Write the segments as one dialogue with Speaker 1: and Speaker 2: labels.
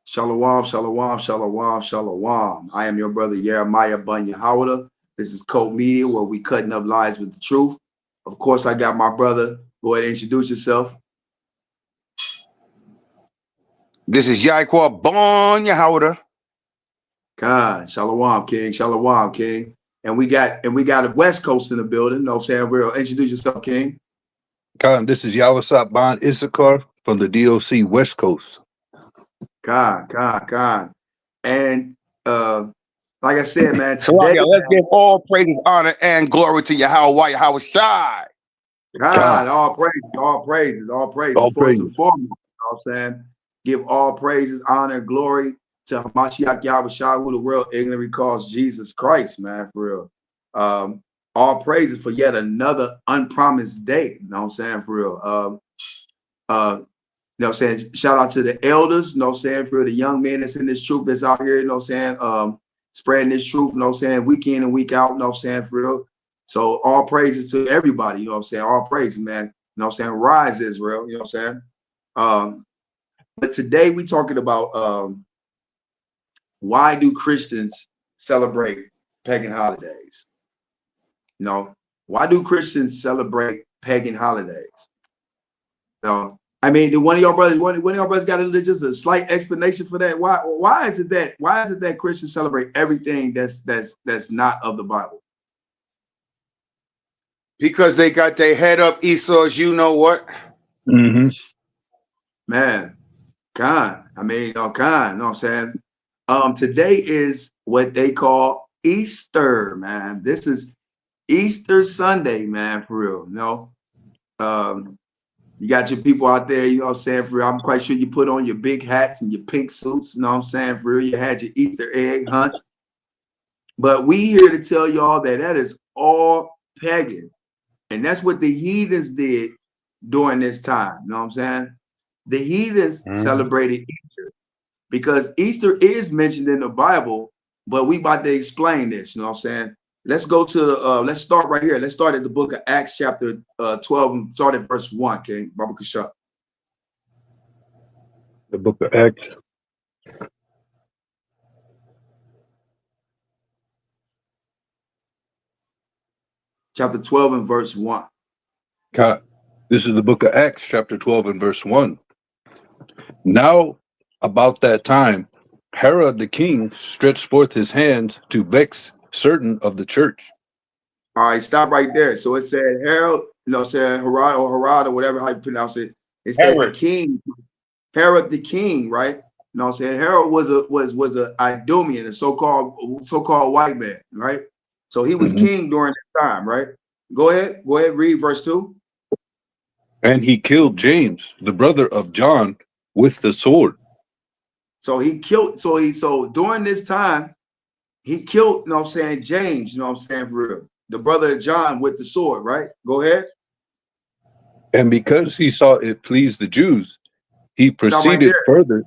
Speaker 1: Shalom, shalom, shalom, shalom. I am your brother Jeremiah Bunyan Howard. This is Cult Media, where we cutting up lies with the truth. Of course, I got my brother. Go ahead and introduce yourself.
Speaker 2: This is Yaquan Bunyan Howard.
Speaker 1: God, shalom, King, shalom, King. And we got a West Coast in the building. No, saying real. Introduce yourself, King.
Speaker 3: Khan, this is Yawasap Ban Issachar from the D.O.C. West Coast.
Speaker 1: God. And like I said, man,
Speaker 2: So
Speaker 1: today,
Speaker 2: let's give all praises, honor, and glory to Yahweh, Yahweh Shai.
Speaker 1: God, all praises.
Speaker 3: All
Speaker 1: First
Speaker 3: praises.
Speaker 1: and foremost, you know what I'm saying? Give all praises, honor, and glory to Hamashiach Yahweh, who the world ignorantly calls Jesus Christ, man, for real. All praises for yet another unpromised day, you know what I'm saying, for real. You know what I'm saying? Shout out to the elders, you know what I'm saying, for the young men that's in this truth that's out here, you know what I'm saying, spreading this truth, you know what I'm saying, week in and week out, you know what I'm saying, for real. So all praises to everybody, you know what I'm saying, all praises, man, you know what I'm saying, rise Israel, you know what I'm saying. But today we talking about why do Christians celebrate pagan holidays? You know, why do Christians celebrate pagan holidays? So, I mean, do one of y'all brothers got just a slight explanation for that? Why is it that Christians celebrate everything that's not of the Bible?
Speaker 2: Because they got their head up Esau's, you know what?
Speaker 3: Mm-hmm.
Speaker 1: Man, God. I mean, God, you know what I'm saying? Today is what they call Easter, man. This is Easter Sunday, man, for real. You know, you got your people out there, you know what I'm saying, for real. I'm quite sure you put on your big hats and your pink suits, you know what I'm saying, for real. You had your Easter egg hunts. But we here to tell y'all that is all pagan. And that's what the heathens did during this time, you know what I'm saying? The heathens celebrated Easter because Easter is mentioned in the Bible, but we about to explain this, you know what I'm saying? Let's go to the, let's start right here. Let's start at the book of Acts chapter 12 and start at verse 1, King. Baba Kasha.
Speaker 3: The book of Acts.
Speaker 1: Chapter 12 and verse 1.
Speaker 3: Khan, this is the book of Acts, chapter 12 and verse 1. Now, about that time, Herod the king stretched forth his hands to vex certain of the church.
Speaker 1: All right, stop right there. So it said Herod, you know, said Herod or whatever how you pronounce it. It said the king, Herod the king, right? You know what I'm saying? Herod was a Idumean, a so-called white man, right? So he was king during that time, right? Go ahead, read verse 2.
Speaker 3: And he killed James, the brother of John, with the sword.
Speaker 1: So he killed, so during this time, he killed, you know what I'm saying, James, you know what I'm saying, for real, the brother of John with the sword, right? Go ahead.
Speaker 3: And because he saw it pleased the Jews, he proceeded further.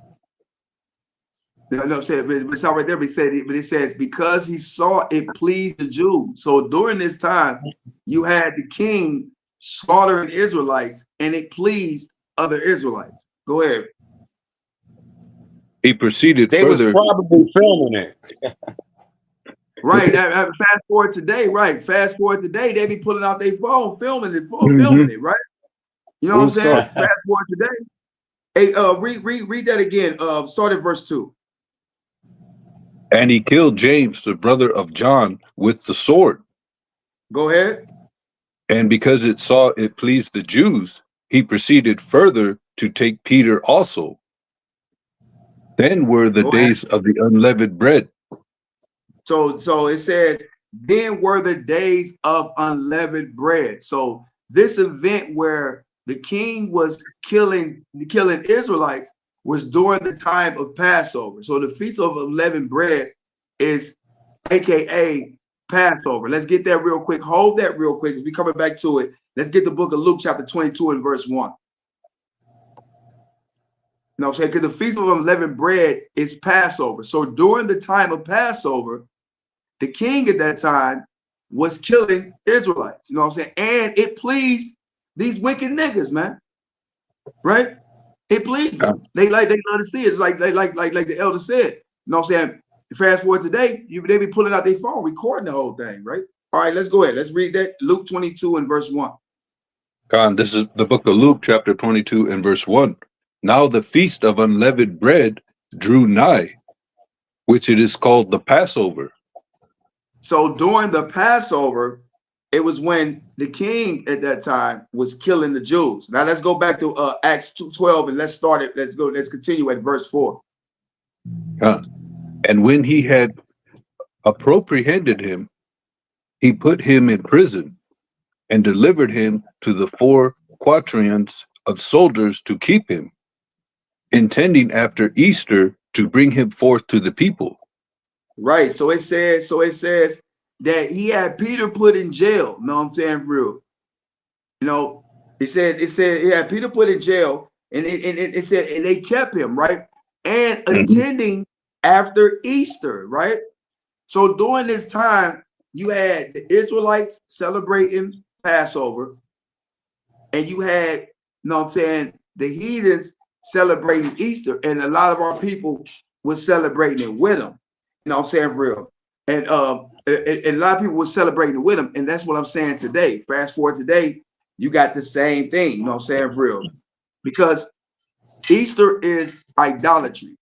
Speaker 1: No, it's not right there. But it says because he saw it pleased the Jews. So during this time, you had the king slaughtering Israelites, and it pleased other Israelites. Go ahead.
Speaker 3: He proceeded
Speaker 2: they
Speaker 3: further.
Speaker 2: They was probably filming it.
Speaker 1: Right. Fast forward today, right? Fast forward today, they be pulling out their phone, filming it, right? You know what I'm saying? Fast forward today. Hey, read that again. Start at verse 2.
Speaker 3: And he killed James, the brother of John, with the sword.
Speaker 1: Go ahead.
Speaker 3: And because it saw it pleased the Jews, he proceeded further to take Peter also. Then were the days of the unleavened bread.
Speaker 1: So it says, then were the days of unleavened bread. So this event where the king was killing Israelites was during the time of Passover. So the Feast of Unleavened Bread is AKA Passover. Let's get that real quick. Hold that real quick. As we coming back to it, let's get the book of Luke chapter 22 and verse 1. You know what I'm saying? Because the Feast of Unleavened Bread is Passover. So during the time of Passover, the king at that time was killing Israelites. You know what I'm saying? And it pleased these wicked niggas, man. Right? It pleased them. They love to see it. It's like the elder said. You know what I'm saying? Fast forward today, they be pulling out their phone, recording the whole thing, right? All right, let's go ahead. Let's read that. Luke 22 and verse 1.
Speaker 3: Khan, this is the book of Luke, chapter 22 and verse 1. Now the feast of unleavened bread drew nigh, which it is called the Passover.
Speaker 1: So during the Passover, it was when the king at that time was killing the Jews. Now let's go back to Acts 2:12 and let's start it. Let's continue at verse 4.
Speaker 3: And when he had apprehended him, he put him in prison and delivered him to the 4 quaternions of soldiers to keep him, intending after Easter to bring him forth to the people.
Speaker 1: Right. So it says that he had Peter put in jail. You know what I'm saying? For real. You know, it said he had Peter put in jail, and it said and they kept him, right? And attending after Easter, right? So during this time, you had the Israelites celebrating Passover, and you had, you know what I'm saying, the heathens celebrating Easter, and a lot of our people were celebrating it with them. You know what I'm saying, for real. And a lot of people were celebrating it with them, and that's what I'm saying today. Fast forward today, you got the same thing. You know what I'm saying, for real, because Easter is idolatry.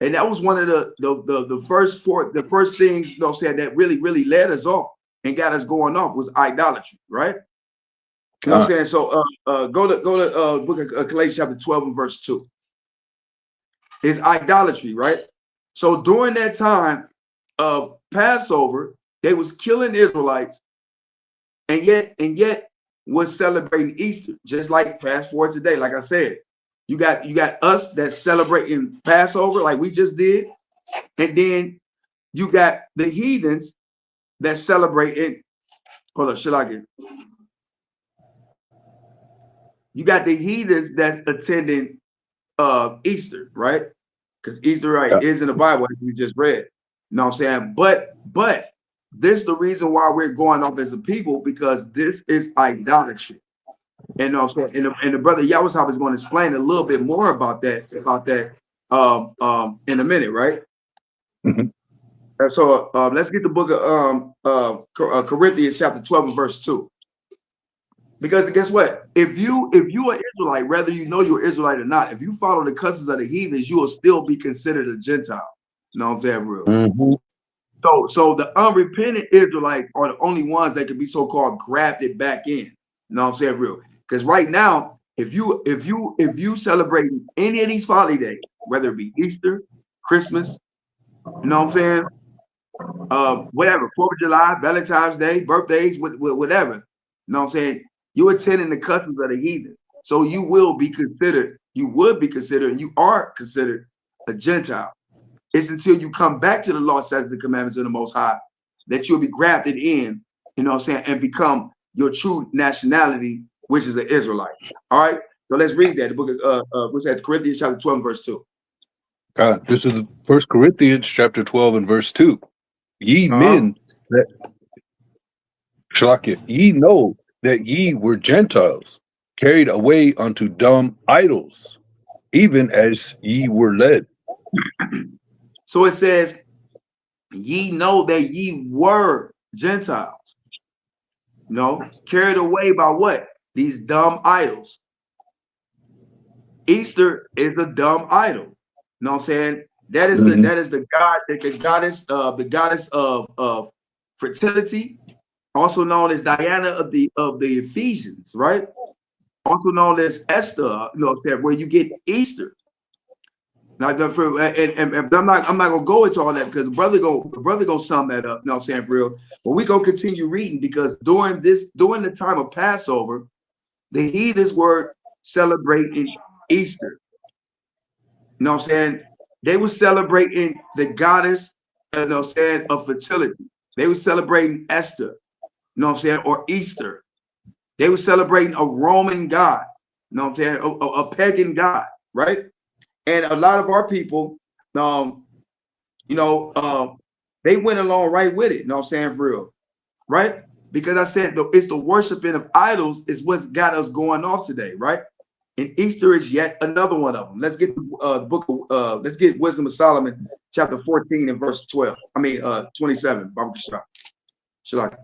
Speaker 1: And that was one of the first things, you know what I'm saying, that really led us off and got us going off was idolatry, right? You know what I'm saying? So go to book of Galatians chapter 12 and verse 2. It's idolatry, right? So during that time of Passover, they was killing Israelites, and yet was celebrating Easter. Just like fast forward today, like I said, you got us that's celebrating Passover, like we just did, and then you got the heathens that celebrating. Hold on, should I get? You got the heathens that's attending Easter, right? Because Easter, right, is in the Bible, as we just read. You know what I'm saying? But this is the reason why we're going off as a people, because this is idolatry. And you know what I'm saying? And the brother Yawasab is going to explain a little bit more about that in a minute, right? So let's get the book of Corinthians chapter 12 and verse 2. Because guess what? If you are Israelite, whether you know you're Israelite or not, if you follow the customs of the heathens, you will still be considered a Gentile. You know what I'm saying, real? So the unrepentant Israelites are the only ones that can be so-called grafted back in. You know what I'm saying, real? Because right now, if you celebrate any of these holiday days, whether it be Easter, Christmas, you know what I'm saying, whatever, 4th of July, Valentine's Day, birthdays, whatever, you know what I'm saying, you're attending the customs of the heathen. So you would be considered, and you are considered a Gentile. It's until you come back to the law, statutes, and commandments of the Most High that you'll be grafted in, you know what I'm saying, and become your true nationality, which is an Israelite. All right, so let's read that. The book of what's that? Corinthians chapter 12, verse 2.
Speaker 3: This is 1 Corinthians chapter 12 and verse 2. Ye men that Shalakia, ye know that ye were Gentiles, carried away unto dumb idols, even as ye were led.
Speaker 1: So it says, ye know that ye were Gentiles. No, carried away by what? These dumb idols. Easter is a dumb idol. You know what I'm saying? That is the goddess of fertility, also known as Diana of the Ephesians, right? Also known as Esther, you know what I'm saying, where you get Easter. Now, and I'm not gonna go into all that because the brother go sum that up, you know what I'm saying, for real. But we gonna continue reading because during the time of Passover, the heathens were celebrating Easter. You know what I'm saying? They were celebrating the goddess, you know what I'm saying, of fertility. They were celebrating Esther, you know what I'm saying, or Easter. They were celebrating a Roman god, you know what I'm saying, a pagan god, right? And a lot of our people, you know, they went along right with it, you know what I'm saying, for real, right? Because I said it's the worshiping of idols is what's got us going off today, right? and Easter is yet another one of them. Let's get the book of let's get Wisdom of Solomon, chapter 14 and verse 12. 27. Shalak.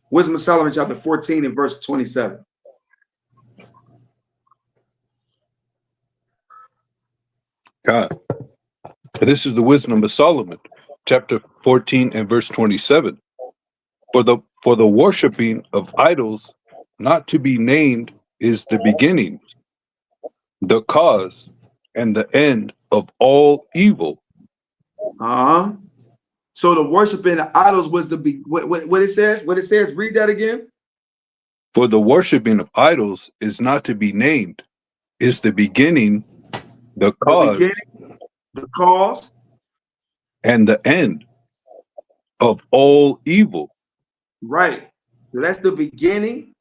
Speaker 1: Wisdom of Solomon, chapter 14 and verse 27.
Speaker 3: God. This is the Wisdom of Solomon, chapter 14 and verse 27. For the worshiping of idols not to be named is the beginning, the cause, and the end of all evil.
Speaker 1: So the worshiping of idols was what it says. What it says. Read that again.
Speaker 3: For the worshiping of idols is not to be named, is the beginning, the
Speaker 1: cause,
Speaker 3: and the end of all evil.
Speaker 1: Right. So that's the beginning,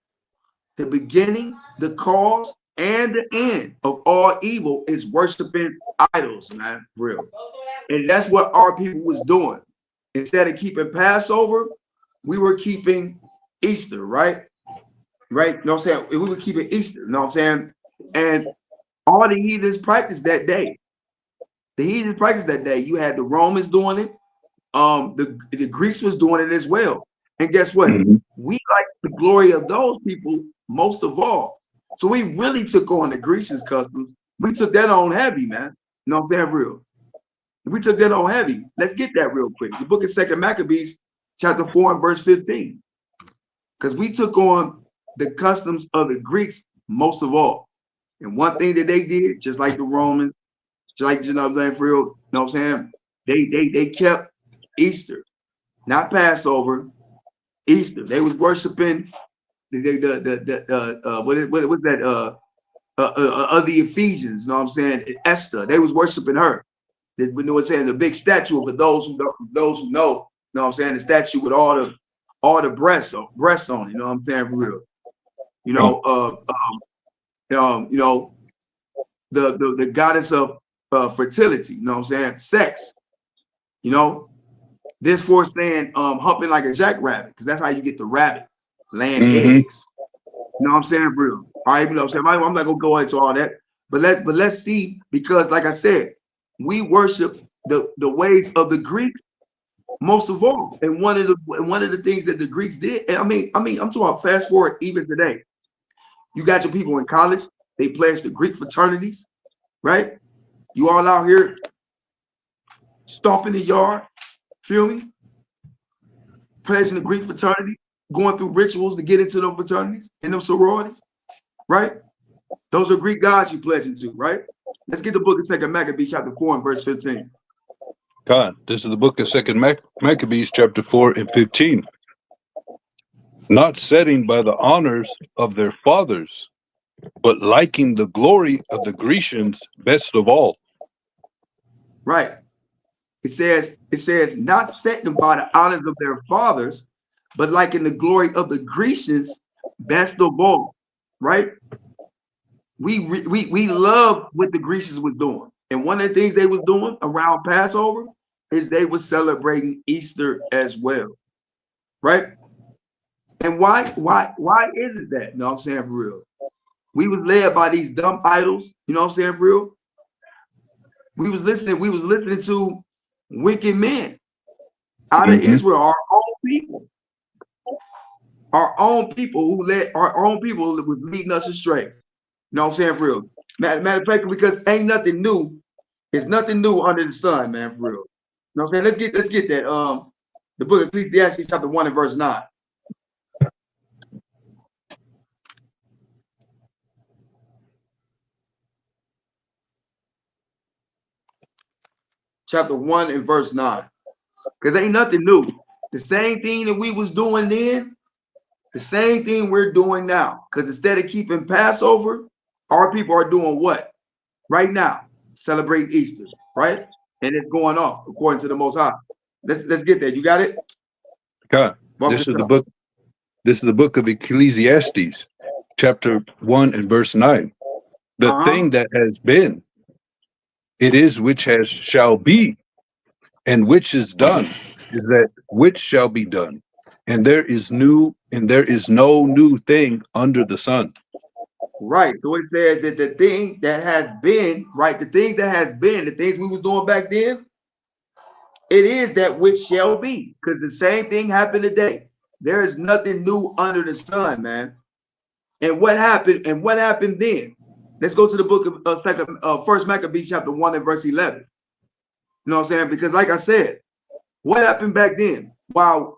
Speaker 1: the cause, and the end of all evil is worshiping idols, man. Real. And that's what our people was doing. Instead of keeping Passover, we were keeping Easter, right? Right? You know what I'm saying? We were keeping Easter, you know what I'm saying? And all the heathens practiced that day. You had the Romans doing it. The Greeks was doing it as well. And guess what? We like the glory of those people most of all. So we really took on the Grecians' customs. We took that on heavy, man. You know what I'm saying? Real. We took that on heavy. Let's get that real quick. The book of 2 Maccabees, chapter 4 and verse 15. Because we took on the customs of the Greeks most of all. And one thing that they did, just like the Romans, just like, you know what I'm saying, for real, you know what I'm saying? They kept Easter, not Passover, Easter. They was worshiping what's that of the Ephesians, you know what I'm saying? Esther. They was worshiping her. We know what's saying, the big statue for those who know, you know what I'm saying, the statue with all the breasts on it, you know what I'm saying, for real. You know, you know, the goddess of fertility, you know what I'm saying, sex, you know. This for saying humping like a jackrabbit, because that's how you get the rabbit laying eggs. You know what I'm saying, bro? All right, you know what I'm saying? I'm not gonna go into all that, but let's see, because like I said, we worship the ways of the Greeks most of all. And one of the things that the Greeks did, and I mean, I'm talking about fast forward even today. You got your people in college, they pledge the Greek fraternities, right? You all out here stomping the yard, feel me? Pledging the Greek fraternity, going through rituals to get into those fraternities and those sororities, right? Those are Greek gods you pledging to, right? Let's get the book of 2 Maccabees, chapter 4 and verse 15.
Speaker 3: God, this is the book of 2 Maccabees, chapter 4 and 15. Not setting by the honors of their fathers, but liking the glory of the Grecians best of all.
Speaker 1: Right. It says, not setting by the honors of their fathers, but liking the glory of the Grecians best of all, right? We love what the Grecians was doing. And one of the things they was doing around Passover is they was celebrating Easter as well, right? And why is it that? You know what I'm saying, for real? We was led by these dumb idols, you know what I'm saying, for real? We was listening to wicked men out of Israel, our own people who led our own people that was leading us astray. You know what I'm saying, for real? Matter of fact, because ain't nothing new. It's nothing new under the sun, man, for real. You know what I'm saying? Let's get that. The book of Ecclesiastes, chapter 1 and verse 9. Chapter 1 and verse 9. Because ain't nothing new. The same thing that we was doing then, the same thing we're doing now. Because instead of keeping Passover, our people are doing what? Right now, celebrating Easter, right? And it's going off according to the Most High. Let's get that. You got it?
Speaker 3: God, this is the book. This is the book of Ecclesiastes, chapter 1 and verse 9. The thing that has been, it is which shall be, and which is done, is that which shall be done. And there is no new thing under the sun.
Speaker 1: Right. So it says that the thing that has been, right, the things that has been, the things we was doing back then, it is that which shall be. Because the same thing happened today. There is nothing new under the sun, man. And what happened? And what happened then? Let's go to the book of First Maccabees chapter 1 and verse 11. You know what I'm saying? Because like I said, what happened back then? While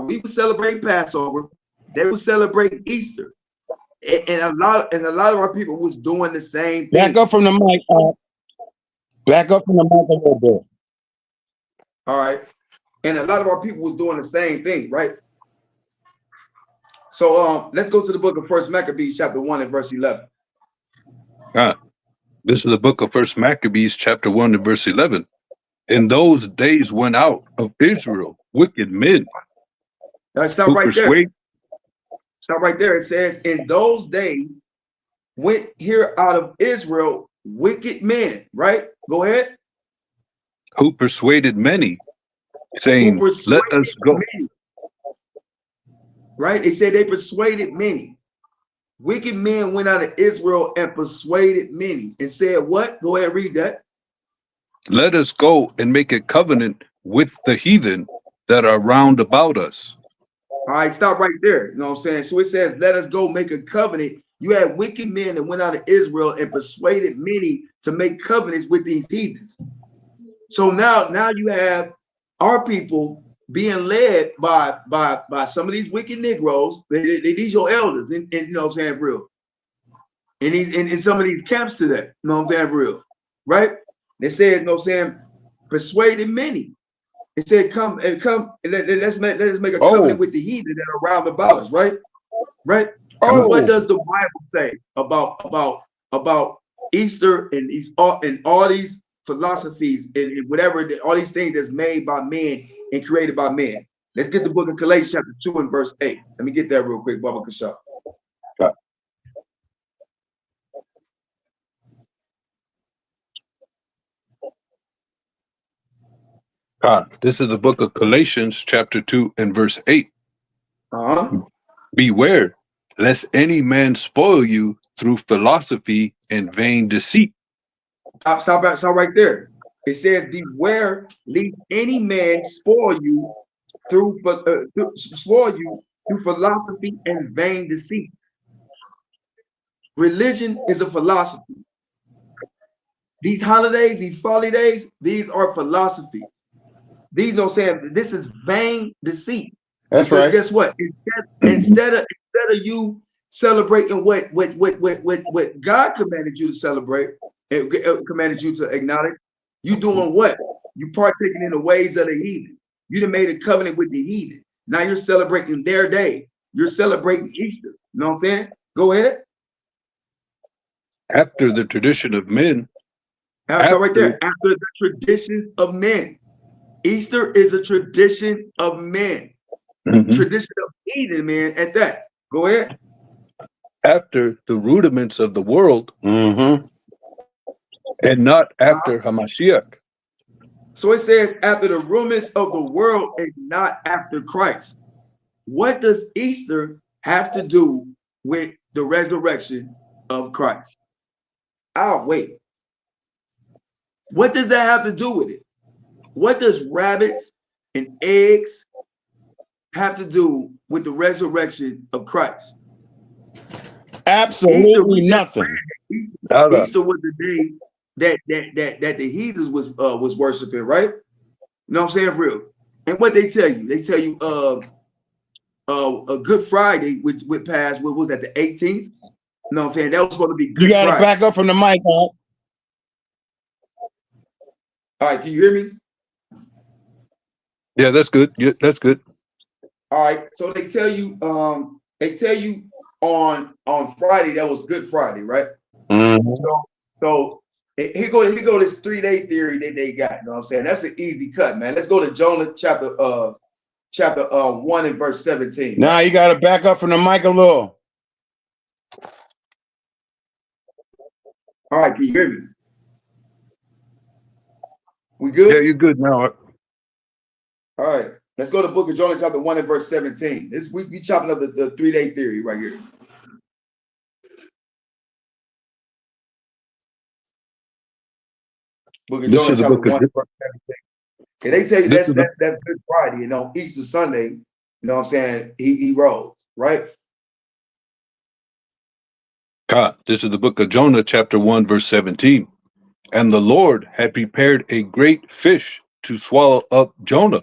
Speaker 1: we were celebrating Passover, they were celebrating Easter. And a lot of our people was doing the same thing.
Speaker 2: Back up from the mic. Back up from the mic a little bit.
Speaker 1: All right. And a lot of our people was doing the same thing, right? So let's go to the book of First Maccabees chapter 1 and verse 11.
Speaker 3: This is the book of First Maccabees chapter 1 and verse 11. In those days went out of Israel wicked men.
Speaker 1: Stop right there. Stop right there. It says, in those days went here out of Israel wicked men, right? Go ahead.
Speaker 3: Who persuaded many, saying, let us go.
Speaker 1: Many. Right? They said they persuaded many. Wicked men went out of Israel and persuaded many and said what? Go ahead, read that.
Speaker 3: Let us go and make a covenant with the heathen that are round about us.
Speaker 1: All right, stop right there. You know what I'm saying? So it says, let us go make a covenant. You had wicked men that went out of Israel and persuaded many to make covenants with these heathens. So now you have our people being led by some of these wicked Negroes. These your elders, and you know what I'm saying, for real. And in some of these camps today, you know what I'm saying, for real, right? They said, you know what I'm saying, persuaded many. It said, come, let's make a covenant with the heathen that are round about us, right? Right?
Speaker 2: Oh.
Speaker 1: What does the Bible say about Easter and all these philosophies and whatever, all these things that's made by men and created by men? Let's get the book of Galatians chapter 2 and verse 8. Let me get that real quick, Baba Kasha.
Speaker 3: This is the book of Galatians chapter 2 and verse 8. Beware, lest any man spoil you through philosophy and vain deceit.
Speaker 1: Stop right there. It says, beware, lest any man spoil you through philosophy and vain deceit. Religion is a philosophy. These holidays, these folly days, these are philosophies. These don't say this is vain deceit.
Speaker 2: That's
Speaker 1: because
Speaker 2: right.
Speaker 1: Guess what? Instead of you celebrating what God commanded you to celebrate, and commanded you to acknowledge, you doing what? You partaking in the ways of the heathen. You done made a covenant with the heathen. Now you're celebrating their days. You're celebrating Easter. You know what I'm saying? Go ahead.
Speaker 3: After the tradition of men.
Speaker 1: Right there. After the traditions of men. Easter is a tradition of men. Tradition of heathen, man, at that. Go ahead.
Speaker 3: After the rudiments of the world. And not after Hamashiach.
Speaker 1: So it says after the rudiments of the world and not after Christ. What does Easter have to do with the resurrection of Christ? I'll wait. What does that have to do with it? What does rabbits and eggs have to do with the resurrection of Christ?
Speaker 2: Absolutely nothing.
Speaker 1: Easter was the day that the heathens was worshiping, right? You know what I'm saying, for real? And what they tell you? They tell you a Good Friday, which passed, what was that, the 18th? You know what I'm saying? That was supposed to be Good
Speaker 2: You gotta
Speaker 1: Friday.
Speaker 2: back up from the mic, huh?
Speaker 1: All right, can you hear me?
Speaker 3: Yeah, that's good. Yeah, that's good.
Speaker 1: All right, so they tell you on Friday that was Good Friday, right? So here go this 3-day theory that they got. You know what I'm saying? That's an easy cut, man. Let's go to Jonah chapter 1 and verse 17.
Speaker 2: Now you gotta back up from the mic a little.
Speaker 1: All right, can you hear me? We good?
Speaker 3: Yeah, you're good now.
Speaker 1: All right, let's go to the book of Jonah chapter 1 and verse 17. We chopping up the 3-day theory right here. Book of
Speaker 3: This
Speaker 1: Jonah,
Speaker 3: is the
Speaker 1: chapter
Speaker 3: book of
Speaker 1: 1, verse 17. And they tell you
Speaker 3: this
Speaker 1: that's
Speaker 3: is the
Speaker 1: Good Friday, Easter Sunday, you know what I'm saying? He rose, right?
Speaker 3: God. This is the book of Jonah, chapter 1, verse 17. And the Lord had prepared a great fish to swallow up Jonah.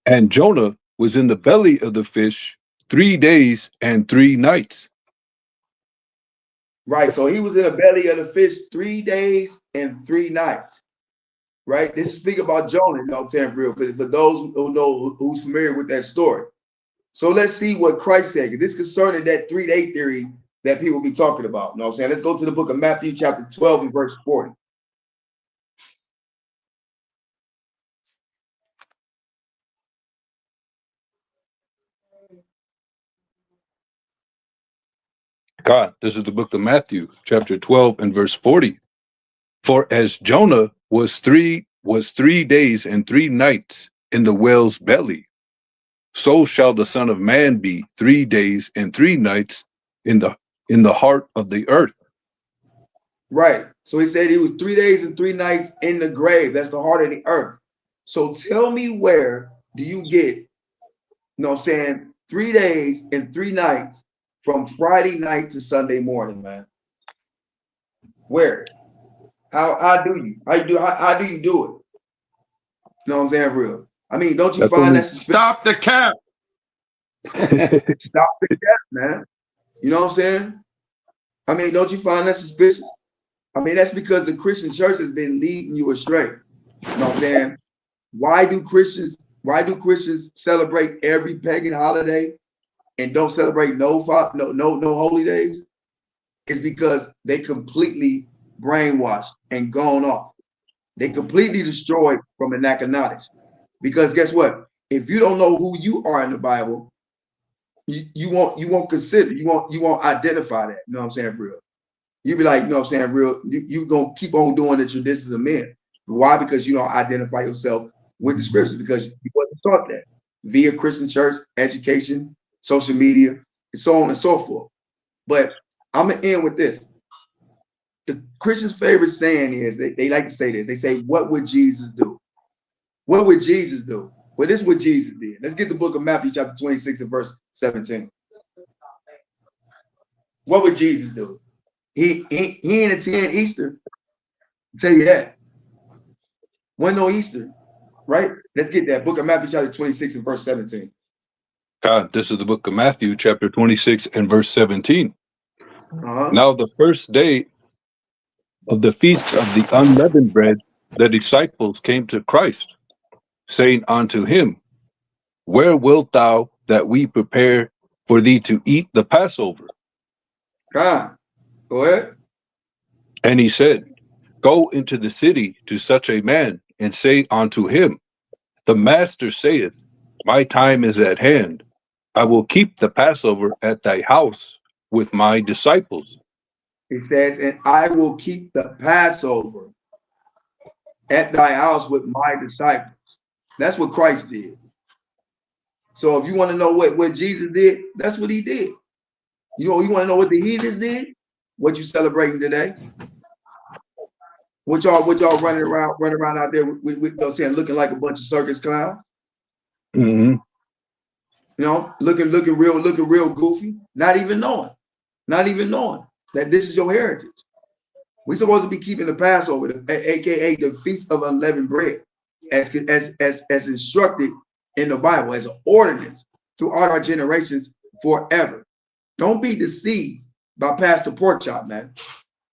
Speaker 3: And Jonah was in the belly of the fish 3 days and 3 nights.
Speaker 1: Right. So he was in the belly of the fish 3 days and 3 nights. Right. This is speaking about Jonah, you know what I'm saying, for those who know who's familiar with that story. So let's see what Christ said. This concerning that 3-day theory that people be talking about. You know what I'm saying? Let's go to the book of Matthew, chapter 12, and verse 40.
Speaker 3: God, this is the book of Matthew, chapter 12, and verse 40. For as Jonah was 3 days and 3 nights in the whale's belly, so shall the Son of Man be 3 days and 3 nights in the heart of the earth.
Speaker 1: Right. So he said he was 3 days and 3 nights in the grave. That's the heart of the earth. So tell me, where do you get, you know what I'm saying, 3 days and 3 nights from Friday night to Sunday morning, man? Where? How do you? How do you do it? You know what I'm saying, real? I mean, don't you
Speaker 3: That's
Speaker 1: find
Speaker 3: only
Speaker 1: that suspicious?
Speaker 2: Stop the cap.
Speaker 1: Stop the cap, man. You know what I'm saying? I mean, don't you find that suspicious? I mean, that's because the Christian church has been leading you astray. You know what I'm saying? Why do Christians celebrate every pagan holiday and don't celebrate no holy days? It's because they completely brainwashed and gone off. They completely destroyed from a lack of knowledge. Because guess what? If you don't know who you are in the Bible, you won't consider, you won't identify that. You know what I'm saying, real? You be like, you know what I'm saying, real, you gonna keep on doing the traditions of men. Why? Because you don't identify yourself with the scriptures, because you wasn't taught that via Christian church, education, social media, and so on and so forth. But I'm gonna end with this. The Christian's favorite saying is, they like to say this. They say, what would Jesus do? What would Jesus do? Well, this is what Jesus did. Let's get the book of Matthew, chapter 26 and verse 17. What would Jesus do? He ain't attend Easter. I'll tell you that. Wasn't no Easter, right? Let's get that book of Matthew, chapter 26 and verse 17.
Speaker 3: God, this is the book of Matthew, chapter 26 and verse 17.
Speaker 1: Uh-huh.
Speaker 3: Now the first day of the feast of the unleavened bread, the disciples came to Christ, saying unto him, where wilt thou that we prepare for thee to eat the Passover?
Speaker 1: God, go ahead.
Speaker 3: And he said, go into the city to such a man, and say unto him, the master saith, my time is at hand. I will keep the Passover at thy house with my disciples.
Speaker 1: He says, and I will keep the Passover at thy house with my disciples. That's what Christ did. So if you want to know what Jesus did, that's what he did. You want to know what the heathens did? What you celebrating today? What y'all running around out there with you know, saying, looking like a bunch of circus clowns?
Speaker 3: Mm-hmm.
Speaker 1: You know, looking real goofy, not even knowing that this is your heritage. We're supposed to be keeping the Passover, aka the Feast of Unleavened Bread, as instructed in the Bible, as an ordinance throughout our generations forever. Don't be deceived by Pastor Porkchop, man.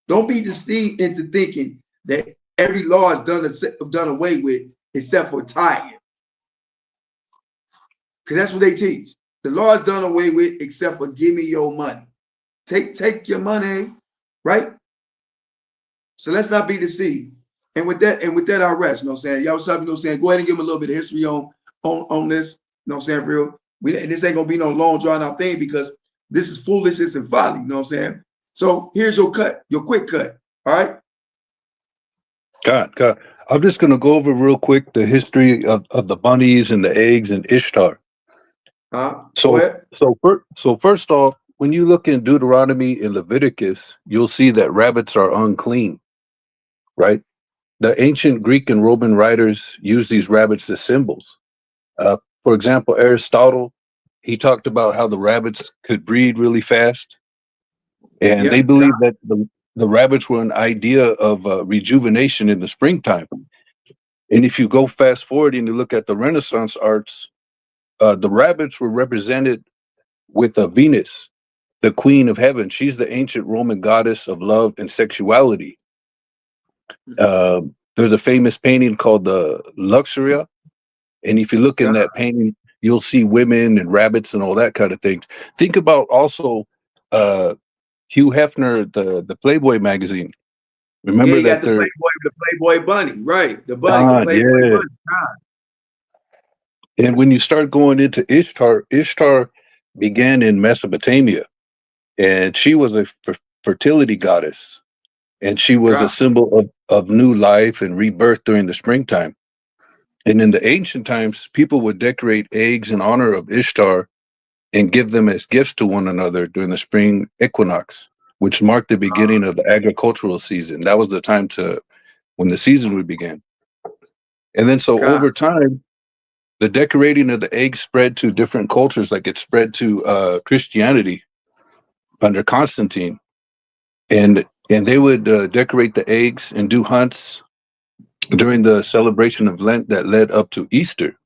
Speaker 1: Don't be deceived into thinking that every law is done away with except for tithing. Because that's what they teach. The law is done away with except for give me your money. Take your money, right? So let's not be deceived. And with that, I rest. You know what I'm saying? Y'all, you know what I'm saying? Go ahead and give them a little bit of history on this. You know what I'm saying, real? And this ain't gonna be no long drawn out thing, because this is foolishness and folly. You know what I'm saying? So here's your quick cut. All right.
Speaker 3: God. I'm just going to go over real quick the history of the bunnies and the eggs and Ishtar.
Speaker 1: Go
Speaker 3: So,
Speaker 1: ahead.
Speaker 3: so first off, when you look in Deuteronomy and Leviticus, you'll see that rabbits are unclean. right? The ancient Greek and Roman writers used these rabbits as symbols. For example, Aristotle, he talked about how the rabbits could breed really fast, and they
Speaker 1: Yep.
Speaker 3: believed that the rabbits were an idea of rejuvenation in the springtime. And if you go fast forward and you look at the Renaissance arts, the rabbits were represented with Venus, the queen of heaven. She's the ancient Roman goddess of love and sexuality. Uh, there's a famous painting called the Luxuria. And if you look in
Speaker 1: God.
Speaker 3: that painting, you'll see women and rabbits and all that kind of things. Think about also uh, Hugh Hefner, the Playboy magazine.
Speaker 1: Yeah,
Speaker 3: Remember
Speaker 1: you got
Speaker 3: that they're
Speaker 1: the Playboy bunny, right? The bunny, the
Speaker 3: God,
Speaker 1: Playboy
Speaker 3: yeah.
Speaker 1: bunny. God.
Speaker 3: And when you start going into Ishtar, Ishtar began in Mesopotamia, and she was a fertility goddess, and she was a
Speaker 1: God.
Speaker 3: symbol of new life and rebirth during the springtime. And in the ancient times, people would decorate eggs in honor of Ishtar and give them as gifts to one another during the spring equinox, which marked the beginning of the agricultural season. That was the time to when the season would begin. And then so
Speaker 1: God.
Speaker 3: over time, the decorating of the eggs spread to different cultures, like it spread to Christianity under Constantine, and they would decorate the eggs and do hunts during the celebration of Lent that led up to Easter.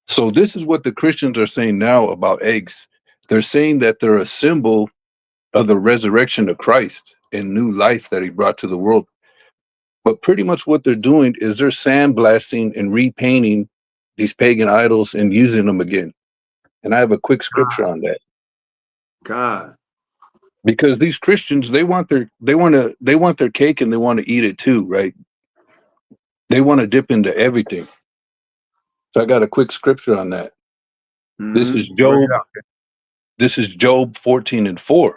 Speaker 3: So this is what the Christians are saying now about eggs. They're saying that they're a symbol of the resurrection of Christ and new life that he brought to the world. But pretty much what they're doing is they're sandblasting and repainting these pagan idols and using them again. And I have a quick scripture on that.
Speaker 1: God.
Speaker 3: Because these Christians, they want their cake and they want to eat it too, right? They want to dip into everything. So I got a quick scripture on that. This is
Speaker 1: Bring it
Speaker 3: Job.
Speaker 1: up.
Speaker 3: This is Job 14:4.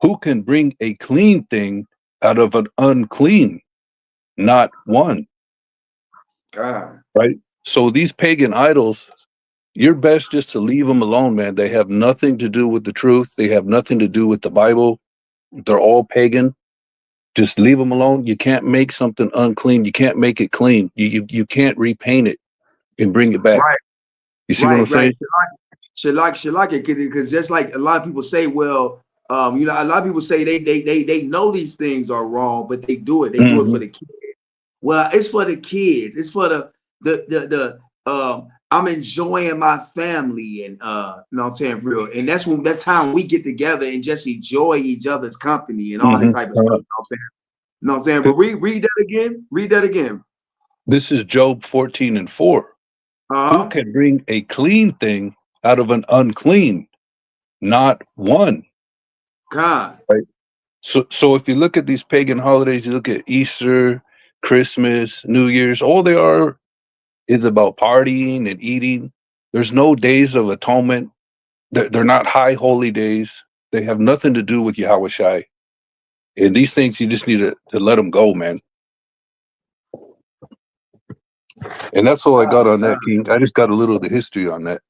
Speaker 3: Who can bring a clean thing out of an unclean? Not one,
Speaker 1: God.
Speaker 3: right? So these pagan idols, your best just to leave them alone, man. They have nothing to do with the truth. They have nothing to do with the Bible. They're all pagan. Just leave them alone. You can't make something unclean. You can't make it clean. You can't repaint it and bring it back.
Speaker 1: Right.
Speaker 3: You see what I'm
Speaker 1: Right.
Speaker 3: saying?
Speaker 1: Should like it because just like a lot of people say, well, a lot of people say they know these things are wrong, but they do it. They do it
Speaker 3: Hmm.
Speaker 1: for the kids. Well, it's for the kids. It's for the I'm enjoying my family and you know what I'm saying, real. And that's how we get together and just enjoy each other's company and all this
Speaker 3: Hmm.
Speaker 1: type of stuff. You know what I'm saying? You know what I'm saying? But read that again. Read that again.
Speaker 3: This is Job 14:4. Who
Speaker 1: Uh-huh.
Speaker 3: can bring a clean thing out of an unclean? Not one.
Speaker 1: God.
Speaker 3: Right. So if you look at these pagan holidays, you look at Easter, Christmas, New Year's, all they are is about partying and eating. There's no days of atonement. They're not high holy days. They have nothing to do with Yahweh Shai. And these things, you just need to let them go, man. And that's all I got on
Speaker 1: God.
Speaker 3: that, King. I just got a little of the history on that.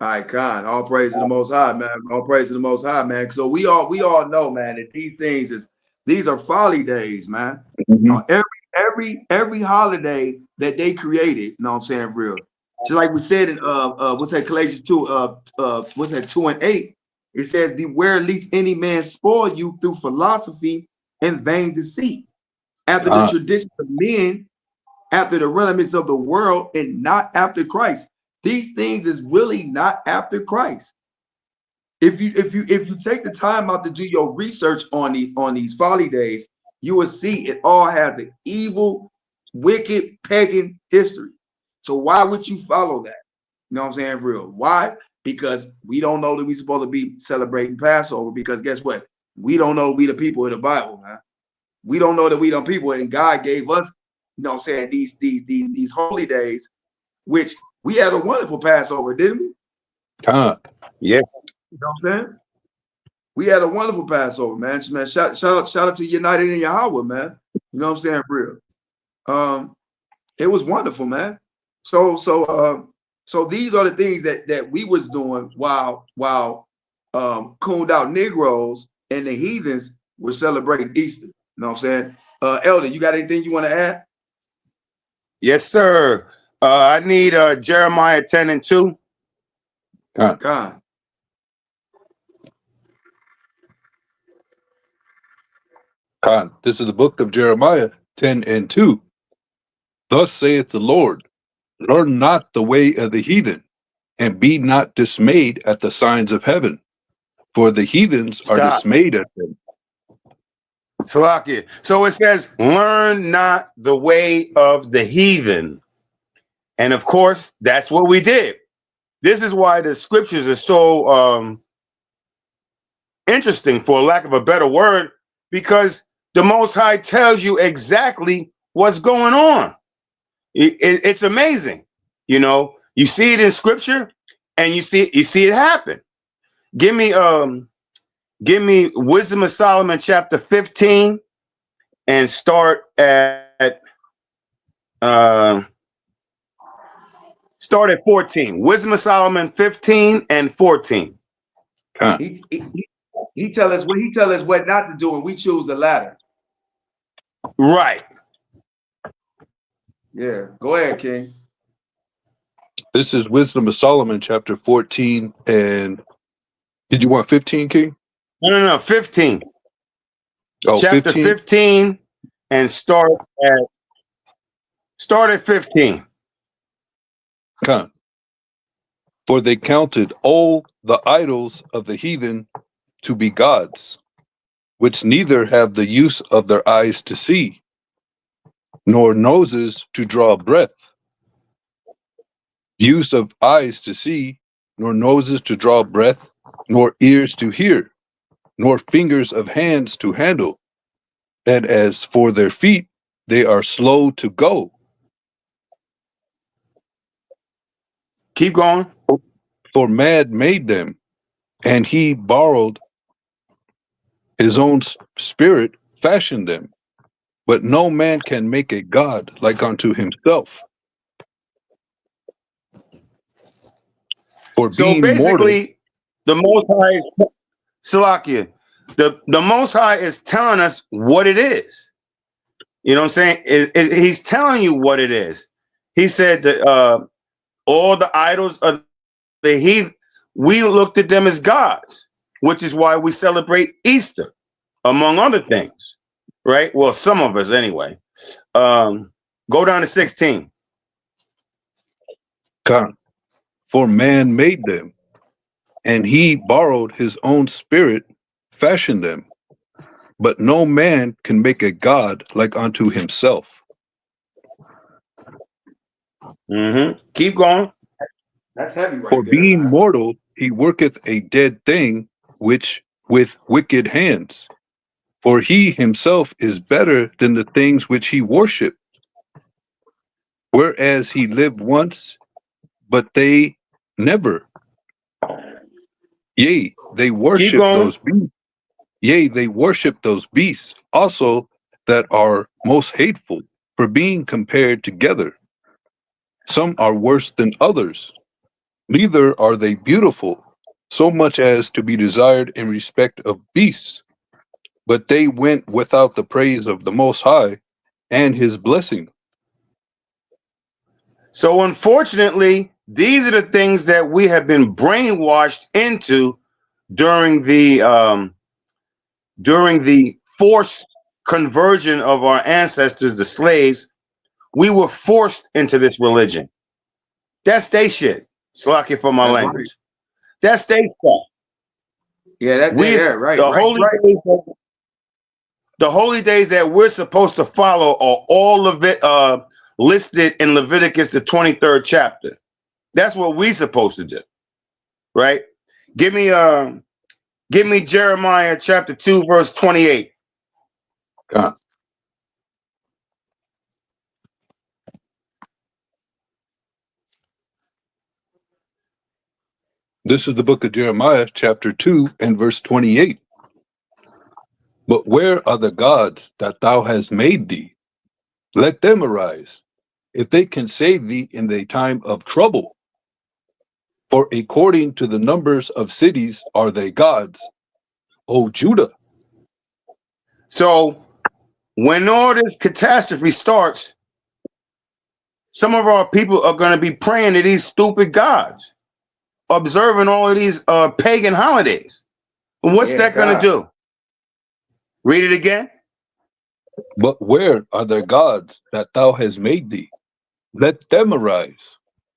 Speaker 1: All right, God. All praise to the Most High, man. All praise to the Most High, man. So we all know, man, that these are folly days, man.
Speaker 3: Mhm.
Speaker 1: Every holiday that they created, you know what I'm saying, real. Just like we said in what's that Galatians 2, what's that 2:8? It says, beware lest any man spoil you through philosophy and vain deceit, after the
Speaker 3: God.
Speaker 1: tradition of men, after the rudiments of the world, and not after Christ. These things is really not after Christ. If you take the time out to do your research on these folly days, you will see it all has an evil, wicked, pagan history. So why would you follow that? You know what I'm saying? Real. Why? Because we don't know that we're supposed to be celebrating Passover. Because guess what? We don't know we the people of the Bible, man. We don't know that we the people, and God gave us, you know what I'm saying, these holy days, which we had a wonderful Passover, didn't we?
Speaker 3: God.
Speaker 2: Yeah.
Speaker 1: You know what I'm saying? We had a wonderful Passover, man. Shout out to United in Yahweh, man. You know what I'm saying? Real. It was wonderful, man. So these are the things that we was doing while cooned out Negroes and the heathens were celebrating Easter. You know what I'm saying? Elder, you got anything you want to add?
Speaker 2: Yes, sir. I need Jeremiah 10 and 2.
Speaker 1: God.
Speaker 3: Khan, this is the book of Jeremiah 10 and 2. Thus saith the Lord, learn not the way of the heathen, and be not dismayed at the signs of heaven, for the heathens are
Speaker 2: Stop.
Speaker 3: dismayed at them.
Speaker 2: Salakia. So it says, learn not the way of the heathen. And of course, that's what we did. This is why the scriptures are so interesting, for lack of a better word, because the Most High tells you exactly what's going on. It's amazing. You know, you see it in scripture and you see it happen. Give me Wisdom of Solomon chapter 15 and start at 14. Wisdom of Solomon 15 and 14.
Speaker 1: He tell us what not to do, and we choose the latter.
Speaker 2: Right.
Speaker 1: Yeah. Go ahead, King.
Speaker 3: This is Wisdom of Solomon, chapter 14. And did you want 15, King?
Speaker 2: No, 15.
Speaker 3: Oh,
Speaker 2: Chapter 15 and start at 15.
Speaker 3: Khan. For they counted all the idols of the heathen to be gods, which neither have the use of their eyes to see, nor noses to draw breath. Use of eyes to see, nor noses to draw breath, nor ears to hear, nor fingers of hands to handle. And as for their feet, they are slow to go.
Speaker 2: Keep going.
Speaker 3: For man made them, and he borrowed his own spirit, fashioned them. But no man can make a god like unto himself. For
Speaker 2: So
Speaker 3: being mortal,
Speaker 2: basically, the Most High is Salakia. The Most High is telling us what it is. You know what I'm saying? He's telling you what it is. He said that all the idols of the heathen, we looked at them as gods, which is why we celebrate Easter, among other things. Right? Well, some of us anyway. Go down to 16.
Speaker 3: for man made them, and he borrowed his own spirit, fashioned them. But no man can make a god like unto himself.
Speaker 2: Keep going.
Speaker 1: That's heavy right
Speaker 3: For
Speaker 1: there.
Speaker 3: being mortal, he worketh a dead thing which with wicked hands. For he himself is better than the things which he worshipped. Whereas he lived once, but they never. Yea, they
Speaker 2: Keep
Speaker 3: worship
Speaker 2: going.
Speaker 3: those beasts. Yea, they worship those beasts also that are most hateful, for being compared together. Some are worse than others. Neither are they beautiful, so much as to be desired in respect of beasts. But they went without the praise of the Most High and his blessing.
Speaker 2: So unfortunately, these are the things that we have been brainwashed into during the forced conversion of our ancestors, the slaves. We were forced into this religion. That's they shit. Slack it for my
Speaker 1: That's
Speaker 2: language.
Speaker 1: right.
Speaker 2: That's they stuff.
Speaker 1: Yeah, right.
Speaker 2: The holy days that we're supposed to follow are all of it listed in Leviticus, the 23rd chapter. That's what we're supposed to do, right? Give me Jeremiah chapter 2, verse 28.
Speaker 3: God. This is the book of Jeremiah, chapter 2, and verse 28. But where are the gods that thou hast made thee? Let them arise, if they can save thee in the time of trouble. For according to the numbers of cities are they gods, O Judah.
Speaker 2: So when all this catastrophe starts, some of our people are going to be praying to these stupid gods, observing all of these pagan holidays. What's
Speaker 1: Yeah,
Speaker 2: that going to
Speaker 1: God.
Speaker 2: do? Read it again.
Speaker 3: But where are their gods that thou hast made thee? Let them arise,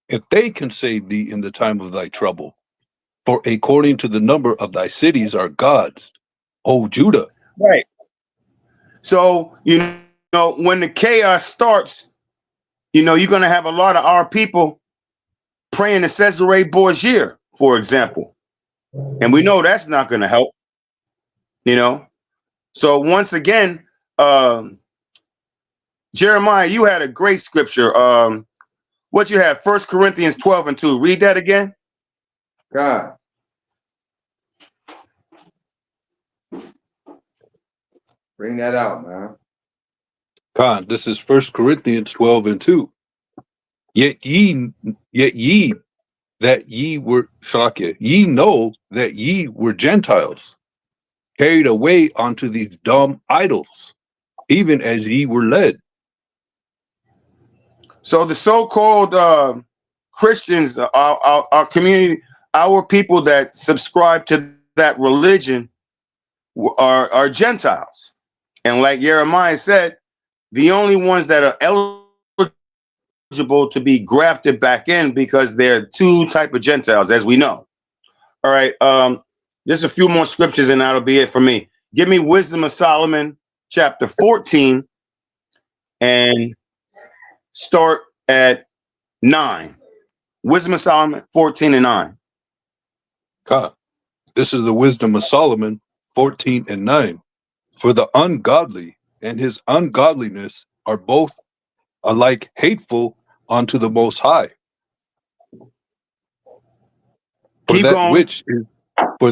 Speaker 3: if they can save thee in the time of thy trouble. For according to the number of thy cities are gods, O Judah.
Speaker 2: Right. So, when the chaos starts, you're going to have a lot of our people praying to Cesare Borgia, for example. And we know that's not going to help, So once again, Jeremiah, you had a great scripture. What you have? 1 Corinthians 12:2. Read that again.
Speaker 1: God. Bring that out, man.
Speaker 3: God, this is 1 Corinthians 12:2. Yet ye that ye were Shalakia, ye know that ye were Gentiles, carried away unto these dumb idols, even as ye were led.
Speaker 2: So the so-called Christians, our community, our people that subscribe to that religion are Gentiles. And like Jeremiah said, the only ones that are eligible to be grafted back in, because they're two type of Gentiles, as we know. All right. Just a few more scriptures and that'll be it for me. Give me Wisdom of Solomon, chapter 14, and start at 9. Wisdom of Solomon 14 and 9.
Speaker 3: God, this is the wisdom of Solomon 14:9. For the ungodly and his ungodliness are both alike hateful unto the Most High. For
Speaker 2: Keep going.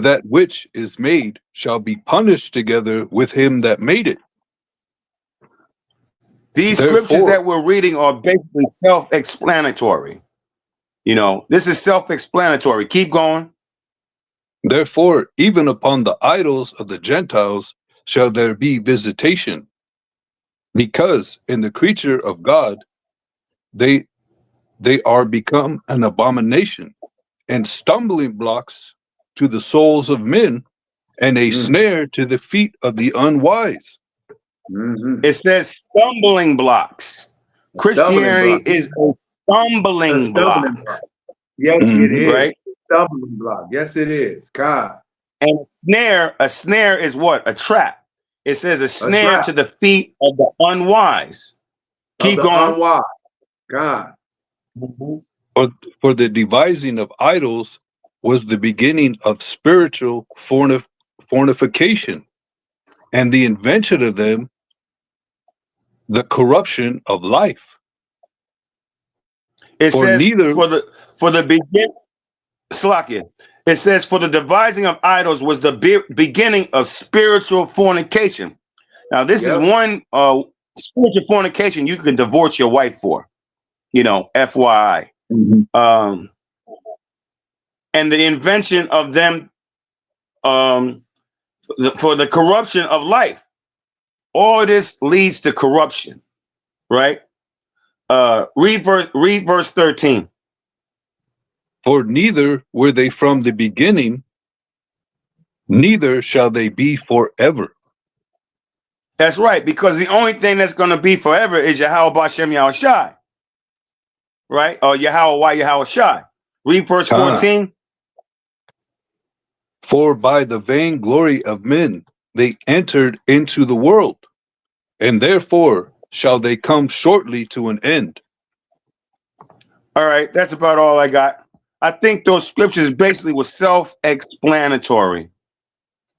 Speaker 3: that which is made shall be punished together with him that made it.
Speaker 2: These scriptures
Speaker 3: Therefore,
Speaker 2: that we're reading are basically self-explanatory. This is self-explanatory. Keep going.
Speaker 3: therefore, even upon the idols of the Gentiles shall there be visitation, because in the creature of God they are become an abomination and stumbling blocks to the souls of men, and a snare to the feet of the unwise.
Speaker 2: It says stumbling blocks. Christianity is a stumbling block,
Speaker 1: Yes, it is.
Speaker 2: right?
Speaker 1: Stumbling block. Yes, it is. God.
Speaker 2: And a snare is what? A trap. It says a
Speaker 1: A
Speaker 2: snare
Speaker 1: trap
Speaker 2: to the feet of the unwise.
Speaker 1: of
Speaker 2: Keep
Speaker 1: the
Speaker 2: going.
Speaker 1: unwise. God.
Speaker 3: For the devising of idols was the beginning of spiritual fornication, and the invention of them the corruption of life.
Speaker 2: It
Speaker 3: For
Speaker 2: says
Speaker 3: neither
Speaker 2: for the begin Slakia. It says for the devising of idols was the beginning of spiritual fornication. Now, this is one spiritual fornication you can divorce your wife for, FYI. And the invention of them for the corruption of life. All this leads to corruption, right? Read verse 13.
Speaker 3: For neither were they from the beginning, neither shall they be forever.
Speaker 2: That's right, because the only thing that's going to be forever is Yahweh Bashem Yahushai, right? Or Yahweh Yahushai. Read verse 14.
Speaker 3: For by the vainglory of men they entered into the world, and therefore shall they come shortly to an end.
Speaker 2: All right, that's about all I got. I think those scriptures basically were self-explanatory.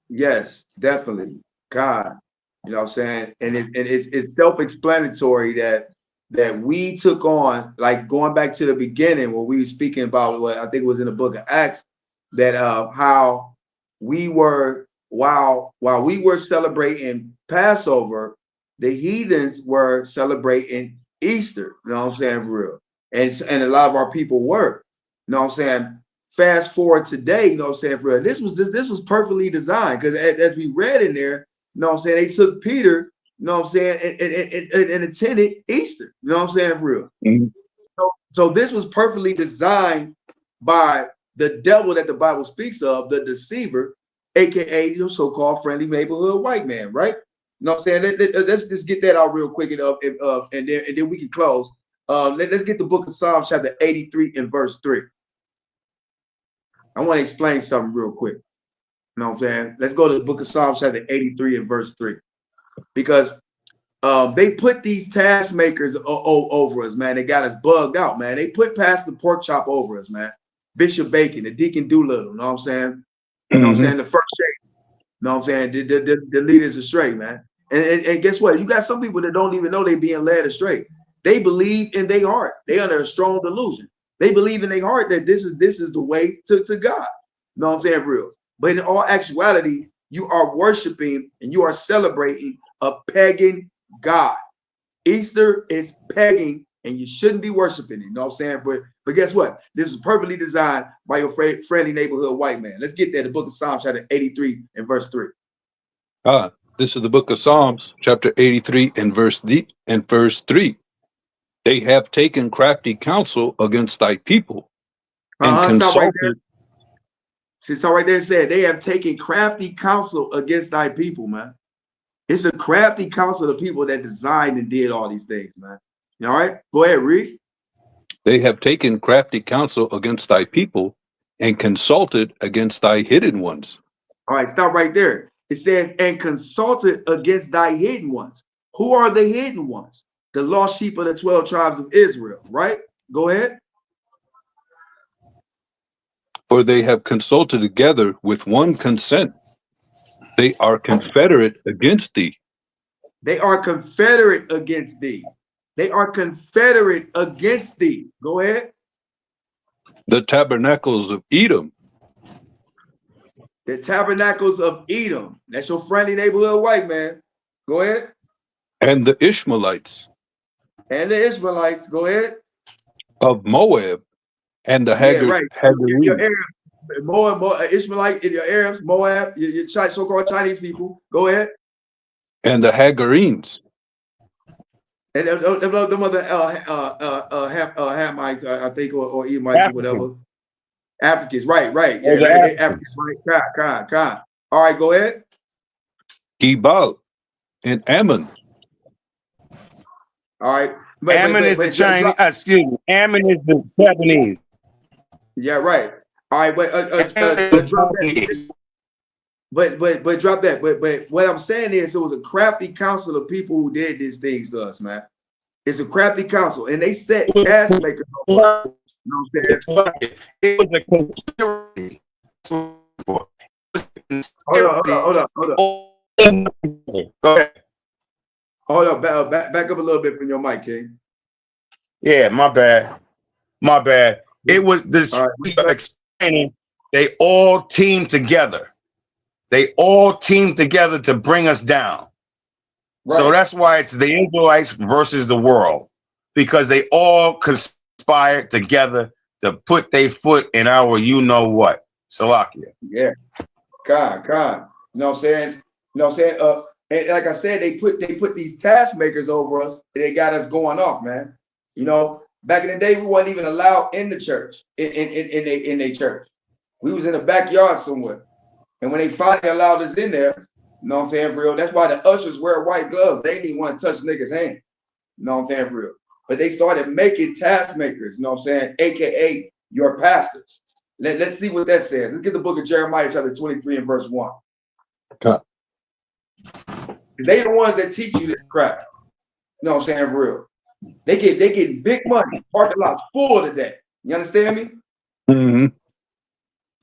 Speaker 1: Yes, definitely. God. You know what I'm saying? And it's self-explanatory that we took on, like going back to the beginning when we were speaking about what I think it was in the book of Acts, that how we were while we were celebrating Passover, the heathens were celebrating Easter. You know what I'm saying? For real. And a lot of our people were. You know what I'm saying? Fast forward today, you know what I'm saying? For real. This was perfectly designed, because as we read in there, you know what I'm saying, they took Peter, you know what I'm saying, and attended Easter. You know what I'm saying, for real.
Speaker 3: Mm-hmm.
Speaker 1: So this was perfectly designed by the devil that the Bible speaks of, the deceiver, aka your so-called friendly neighborhood white man, right? You know what I'm saying? Let's just get that out real quick and then we can close. Let's get the book of Psalms chapter 83 and verse 3. I want to explain something real quick. You know what I'm saying? Let's go to the book of Psalms chapter 83 and verse 3. Because they put these task makers over us, man. They got us bugged out, man. They put Pastor Pork Chop over us, man. Bishop Bacon, the Deacon Doolittle, you know what I'm saying? You know what I'm saying? The first shade, you know what I'm saying? The leaders astray, man. And guess what? You got some people that don't even know they being led astray. They believe in their heart. They under a strong delusion. They believe in their heart that this is the way to God. You know what I'm saying? Real. But in all actuality, you are worshiping and you are celebrating a pagan God. Easter is pagan and you shouldn't be worshiping it. You know what I'm saying? But guess what? This is perfectly designed by your friendly neighborhood white man. Let's get there. The book of Psalms, chapter 83 and verse 3.
Speaker 3: This is the book of Psalms, chapter 83 and verse 3. They have taken crafty counsel against thy people and
Speaker 1: Stop right
Speaker 3: consulted.
Speaker 1: there. So right there it said, they have taken crafty counsel against thy people, man. It's a crafty counsel of people that designed and did all these things, man. All right, go ahead, read.
Speaker 3: They have taken crafty counsel against thy people and consulted against thy hidden ones.
Speaker 1: All right, stop right there. It says, and consulted against thy hidden ones. Who are the hidden ones? The lost sheep of the 12 tribes of Israel, right? Go ahead.
Speaker 3: For they have consulted together with one consent. They are confederate against thee.
Speaker 1: They are confederate against thee. They are confederate against thee. Go ahead.
Speaker 3: The tabernacles of Edom.
Speaker 1: The tabernacles of Edom. That's your friendly neighborhood white man. Go ahead.
Speaker 3: And the Ishmaelites.
Speaker 1: And the Israelites. Go ahead.
Speaker 3: Of Moab. And the
Speaker 1: Right. Your
Speaker 3: Hagarenes.
Speaker 1: Arabs, Moab, Ishmaelite, your Arabs, Moab, your so-called Chinese people. Go ahead.
Speaker 3: And the Hagarenes.
Speaker 1: And them other Hamites, I think, or Edomites or whatever. Africans, right. Yeah, Africans, right. Con. All right, go ahead.
Speaker 3: Gebal and Ammon.
Speaker 1: All right.
Speaker 2: Ammon is the Chinese. Excuse me. Ammon is the Japanese.
Speaker 1: Yeah, right. All right, but drop that. But drop that. But what I'm saying is, it was a crafty council of people who did these things to us, man. It's a crafty council, and they set task makers. You know what I'm saying?
Speaker 2: It was a conspiracy.
Speaker 1: Hold up.
Speaker 2: Go ahead.
Speaker 1: Hold up, back up a little bit from your mic, King.
Speaker 2: Yeah, my bad. It was this explaining. They all teamed together. To bring us down. Right. So that's why it's the Israelites versus the world, because they all conspired together to put their foot in our you-know-what. Salakia.
Speaker 1: Yeah. God. You know what I'm saying? And like I said, they put these task makers over us, and they got us going off, man. You know, back in the day, we weren't even allowed in the church, in their church. We was in the backyard somewhere. And when they finally allowed us in there, you know what I'm saying, for real? That's why the ushers wear white gloves. They didn't want to touch niggas' hand. You know what I'm saying, for real? But they started making task makers, you know what I'm saying, aka your pastors. Let's see what that says. Let's get the book of Jeremiah, chapter 23 and verse 1.
Speaker 3: Okay.
Speaker 1: They the ones that teach you this crap. You know what I'm saying, for real? They get big money. Parking lots full today. You understand me?
Speaker 3: Mm-hmm.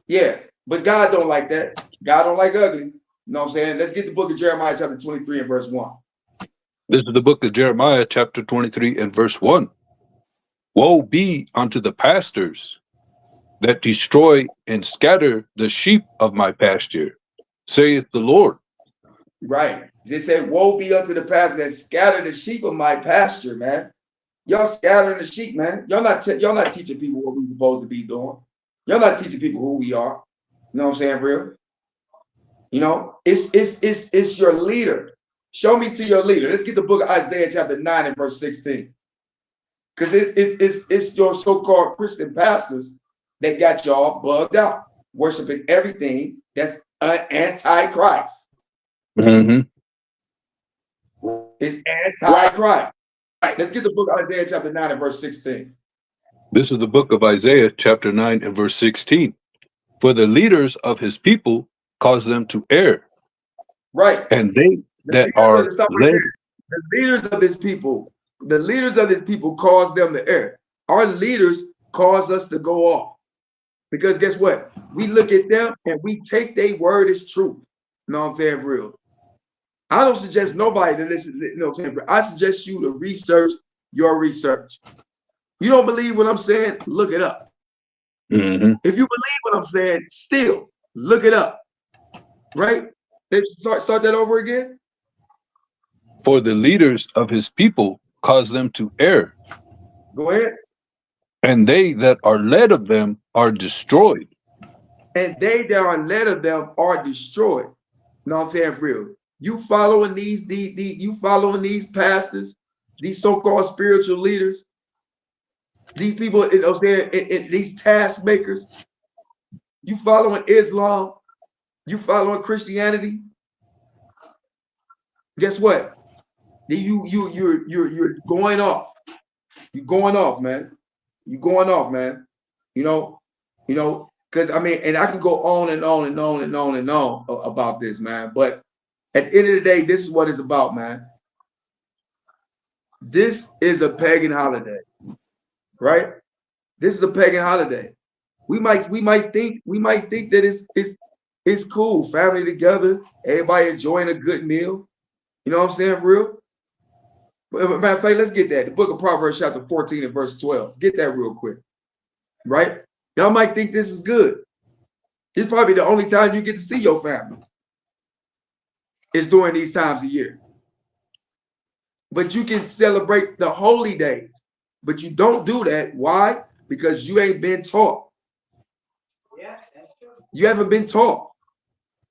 Speaker 1: Yeah, but God don't like that. God don't like ugly. You know what I'm saying? Let's get the book of Jeremiah, chapter 23 and verse 1.
Speaker 3: This is the book of Jeremiah, chapter 23 and verse 1. Woe be unto the pastors that destroy and scatter the sheep of my pasture, saith the Lord.
Speaker 1: Right. They said, woe be unto the pastor that scatter the sheep of my pasture, man. Y'all scattering the sheep, man. Y'all not teaching people what we're supposed to be doing. Y'all not teaching people who we are. You know what I'm saying, real? You know, it's your leader Show me to your leader. Let's get the book of Isaiah chapter 9 and verse 16. Because it's your so-called Christian pastors that got y'all bugged out, worshiping everything that's anti-Christ.
Speaker 3: Mm-hmm.
Speaker 1: It's anti-Christ. Right. Let's get the book of Isaiah chapter 9 and verse 16.
Speaker 3: This is the book of Isaiah chapter 9 and verse 16. For the leaders of his people cause them to err.
Speaker 1: Right.
Speaker 3: And they that are led.
Speaker 1: The leaders of this people, cause them to err. Our leaders cause us to go off. Because guess what? We look at them and we take their word as truth. You know what I'm saying? For real. I don't suggest nobody to listen. You know what I'm saying? I suggest you to research your research. You don't believe what I'm saying? Look it up.
Speaker 3: Mm-hmm.
Speaker 1: If you believe what I'm saying, still look it up. Right? Let's start that over again.
Speaker 3: For the leaders of his people cause them to err.
Speaker 1: Go ahead.
Speaker 3: And they that are led of them are destroyed.
Speaker 1: And they that are led of them are destroyed. You know what I'm saying? For real. You following these pastors, these so-called spiritual leaders, these people, you know what I'm saying, these task makers. You following Islam, you following Christianity. Guess what? You're going off. You're going off, man. You're going off, man. You know, because I mean, and I can go on and on and on and on and on about this, man. But at the end of the day, this is what it's about, man. This is a pagan holiday, right? This is a pagan holiday. We might think that it's cool, family together, everybody enjoying a good meal. You know what I'm saying, for real? But matter of fact, let's get that. The book of Proverbs, chapter 14 and verse 12. Get that real quick, right? Y'all might think this is good. It's probably the only time you get to see your family. It's during these times of year. But you can celebrate the holy days. But you don't do that. Why? Because you ain't been taught. Yeah, that's true. You haven't been taught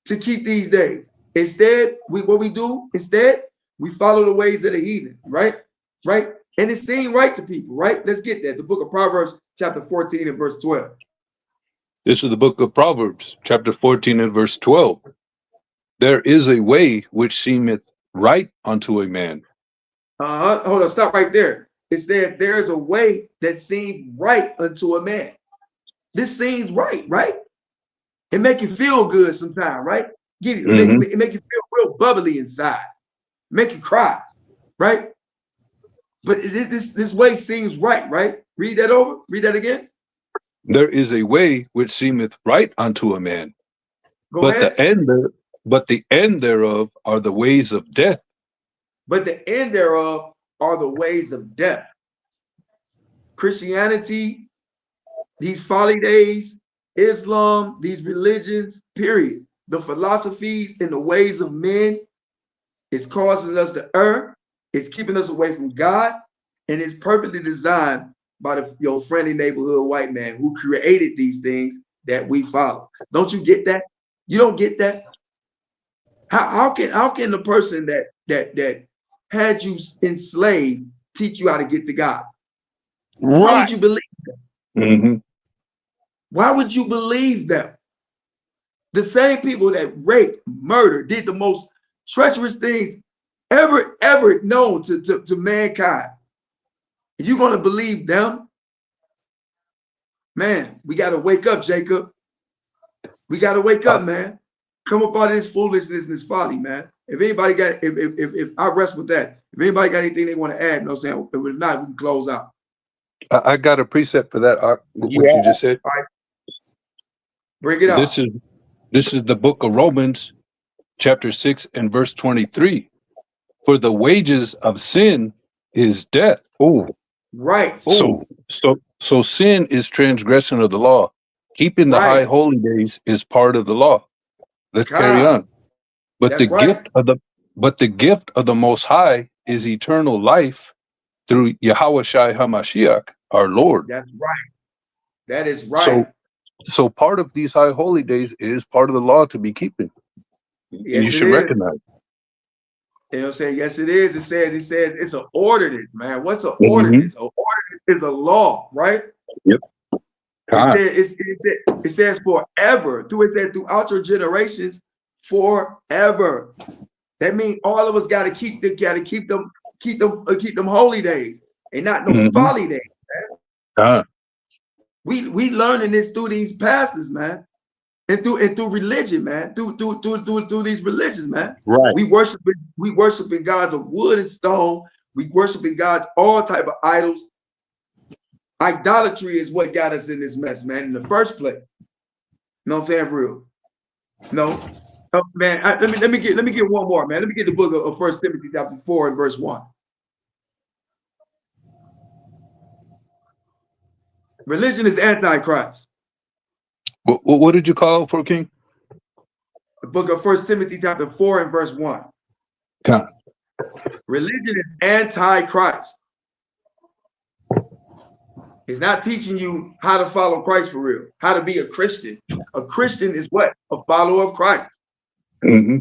Speaker 1: to keep these days. Instead, we follow the ways of the heathen, right? Right? And it seemed right to people, right? Let's get that. The book of Proverbs, chapter 14 and verse 12.
Speaker 3: This is the book of Proverbs, chapter 14 and verse 12. There is a way which seemeth right unto a man.
Speaker 1: Hold on, stop right there. It says there is a way that seems right unto a man. This seems right, right? It make you feel good sometimes, right? It make you feel real bubbly inside. Make you cry, right? But this way seems right, right? Read that over. Read that again.
Speaker 3: There is a way which seemeth right unto a man, but the end thereof are the ways of death.
Speaker 1: But the end thereof are the ways of death. Christianity, these folly days, Islam, these religions, period. The philosophies and the ways of men is causing us to err. It's keeping us away from God, and it's perfectly designed by your friendly neighborhood white man who created these things that we follow. Don't you get that? You don't get that? How can the person that had you enslaved teach you how to get to God? Right. Why would you believe them?
Speaker 3: Mm-hmm.
Speaker 1: Why would you believe them? The same people that raped, murdered, did the most treacherous things ever known to mankind. You're going to believe them? Man, we got to wake up, Jacob. We got to wake up, man. Come up out of this foolishness and this folly, man. If anybody got, if I rest with that, if anybody got anything they want to add, no saying, if not, we can close out.
Speaker 3: I got a precept for that, what you just said.
Speaker 1: All right. Bring it out.
Speaker 3: This is the book of Romans, chapter 6 and verse 23. For the wages of sin is death.
Speaker 1: Oh, right.
Speaker 3: So sin is transgression of the law. Keeping the high holy days is part of the law. Let's carry on. But the gift of the Most High is eternal life through Yahweh Shai HaMashiach, our Lord.
Speaker 1: That's right. That is right.
Speaker 3: So part of these high holy days is part of the law to be keeping.
Speaker 1: Yes,
Speaker 3: you should recognize.
Speaker 1: You know what I'm saying? Yes, it is. It says it's an ordinance, man. What's an
Speaker 3: Mm-hmm.
Speaker 1: ordinance? An ordinance is a law, right?
Speaker 3: Yep.
Speaker 1: It says forever. It said throughout your generations, forever. That means all of us got to keep them holy days, and not no
Speaker 3: Mm-hmm.
Speaker 1: folly days. We learning this through these pastors, man, and through religion, man, through these religions, man.
Speaker 2: Right.
Speaker 1: We worshiping gods of wood and stone. We worshiping gods, all type of idols. Idolatry is what got us in this mess, man, in the first place. You know what I'm saying, for real? No, man. Let me get one more, man. Let me get the book of 1 Timothy chapter 4 and verse 1. Religion is antichrist.
Speaker 3: What did you call for, King?
Speaker 1: The book of 1 Timothy chapter 4 and verse 1.
Speaker 3: God.
Speaker 1: Religion is antichrist. It's not teaching you how to follow Christ for real, how to be a Christian. A Christian is what? A follower of Christ.
Speaker 3: Mm-hmm.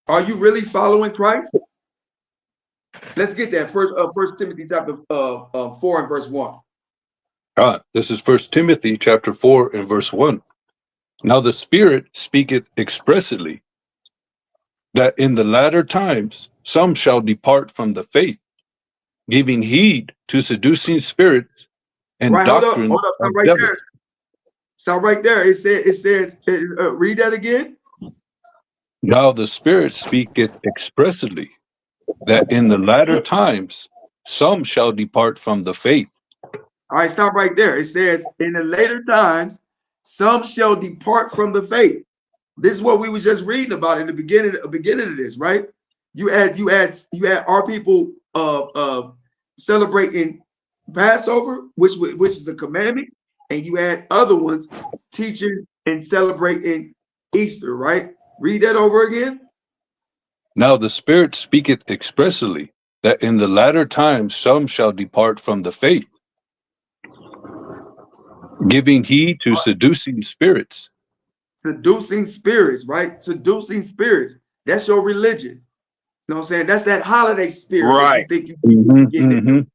Speaker 1: Are you really following Christ? Let's get that. First Timothy chapter 4 and verse 1.
Speaker 3: This is 1 Timothy chapter 4 and verse 1. Now the Spirit speaketh expressly that in the latter times some shall depart from the faith, giving heed to seducing spirits and
Speaker 1: Right,
Speaker 3: doctrine
Speaker 1: hold up,
Speaker 3: of
Speaker 1: right
Speaker 3: devils.
Speaker 1: there. Stop right there. It says, read that again.
Speaker 3: Now the Spirit speaketh expressly that in the latter times some shall depart from the faith.
Speaker 1: All right, stop right there. It says, in the later times, some shall depart from the faith. This is what we was just reading about in the beginning of this, right? You had our people celebrating Passover, which is a commandment, and you had other ones teaching and celebrating Easter, right? Read that over again.
Speaker 3: Now the Spirit speaketh expressly that in the latter times some shall depart from the faith, giving heed to seducing spirits.
Speaker 1: Seducing spirits, right? Seducing spirits. That's your religion. You know what I'm saying? That's that holiday spirit that you
Speaker 2: Right.
Speaker 1: think you
Speaker 3: Mm-hmm,
Speaker 1: get into.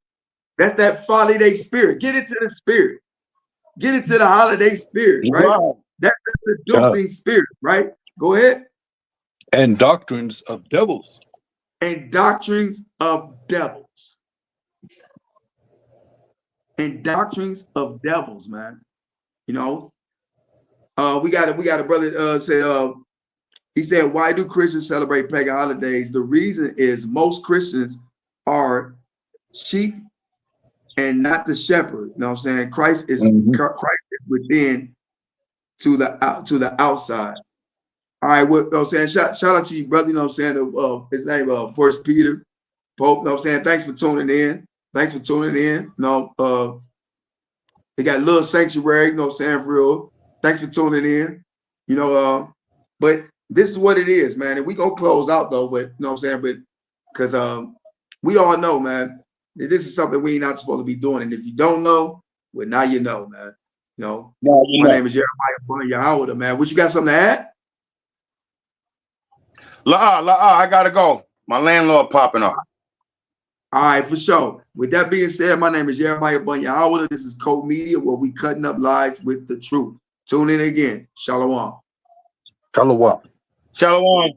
Speaker 1: That's that holiday spirit. Get into the spirit. Get into the holiday spirit, right?
Speaker 2: Right.
Speaker 1: That's the seducing spirit, right? Go ahead.
Speaker 3: And doctrines of devils.
Speaker 1: And doctrines of devils. And doctrines of devils, man. You know, we got a brother said he said, why do Christians celebrate pagan holidays? The reason is most Christians are sheep and not the shepherd. You know what I'm saying? Christ is within to the outside. All right, what you know what I'm saying? Shout out to you, brother. You know what I'm saying? His name First Peter Pope. You know what I'm saying? Thanks for tuning in. Thanks for tuning in. They got a little sanctuary, you know what I'm saying, for real. Thanks for tuning in. You know, but this is what it is, man. And we gonna close out though, but you know what I'm saying? But because we all know, man, that this is something we ain't not supposed to be doing. And if you don't know, well, now you know, man. You know, my name is Jeremiah Yahweh, man. What you got something to add?
Speaker 2: I gotta go. My landlord popping up.
Speaker 1: All right, for sure. With that being said, my name is Jeremiah Yahweh. This is Code Media, where we cutting up lies with the truth. Tune in again. Shalom.
Speaker 3: Shalom.
Speaker 2: Shalom.